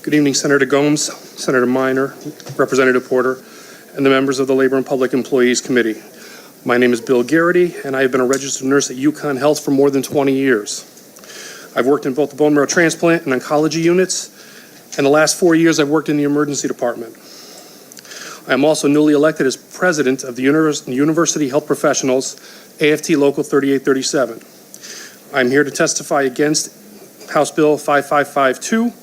Good evening, Senator Gomes, Senator Minor, Representative Porter, and the members of the Labor and Public Employees Committee. My name is Bill Garrity, and I have been a registered nurse at UConn Health for more than 20 years. I've worked in both the bone marrow transplant and oncology units, and the last 4 years I've worked in the emergency department. I am also newly elected as president of the University Health Professionals, AFT Local 3837. I'm here to testify against House Bill 5552,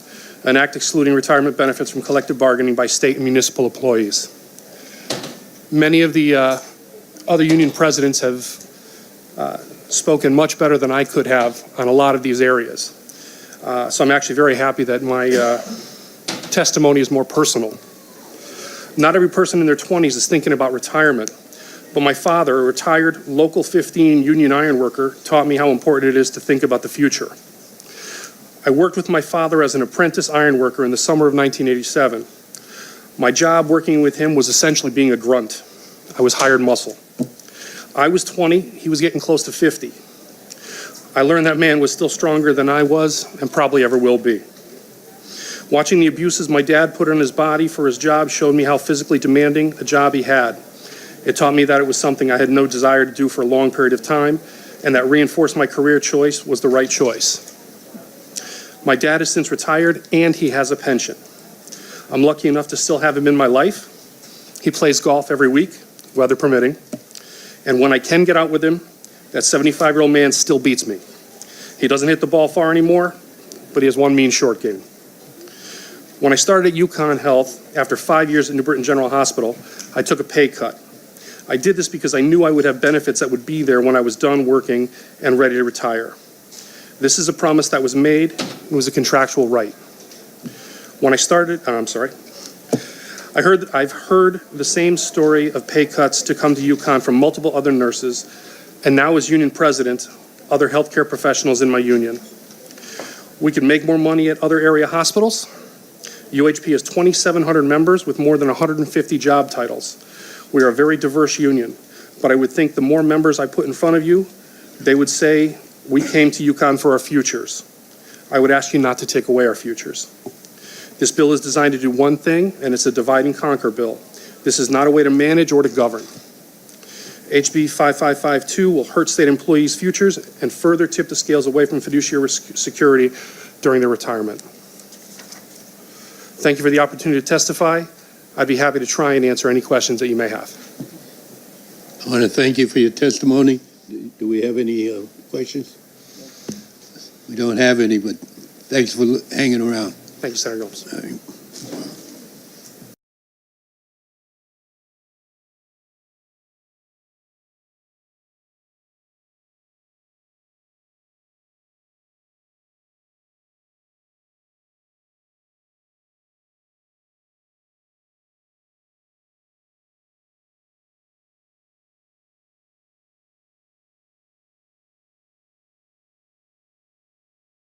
an act excluding retirement benefits from collective bargaining by state and municipal employees. Many of the other union presidents have spoken much better than I could have on a lot of these areas. So I'm actually very happy that my testimony is more personal. Not every person in their 20s is thinking about retirement, but my father, a retired Local 15 union iron worker, taught me how important it is to think about the future. I worked with my father as an apprentice iron worker in the summer of 1987. My job working with him was essentially being a grunt. I was hired muscle. I was 20, he was getting close to 50. I learned that man was still stronger than I was and probably ever will be. Watching the abuses my dad put on his body for his job showed me how physically demanding a job he had. It taught me that it was something I had no desire to do for a long period of time, and that reinforced my career choice was the right choice. My dad has since retired, and he has a pension. I'm lucky enough to still have him in my life. He plays golf every week, weather permitting, and when I can get out with him, that 75-year-old man still beats me. He doesn't hit the ball far anymore, but he has one mean short game. When I started at UConn Health, after 5 years at New Britain General Hospital, I took a pay cut. I did this because I knew I would have benefits that would be there when I was done working and ready to retire. This is a promise that was made. It was a contractual right. When I started, I've heard the same story of pay cuts to come to UConn from multiple other nurses, and now as union president, other healthcare professionals in my union. We can make more money at other area hospitals. UHP has 2,700 members with more than 150 job titles. We are a very diverse union, but I would think the more members I put in front of you, they would say, we came to UConn for our futures. I would ask you not to take away our futures. This bill is designed to do one thing, and it's a divide and conquer bill. This is not a way to manage or to govern. HB 5552 will hurt state employees' futures and further tip the scales away from fiduciary security during their retirement. Thank you for the opportunity to testify. I'd be happy to try and answer any questions that you may have. I want to thank you for your testimony. Do we have any questions? We don't have any, but thanks for hanging around. Thank you, Senator Gomes. All right.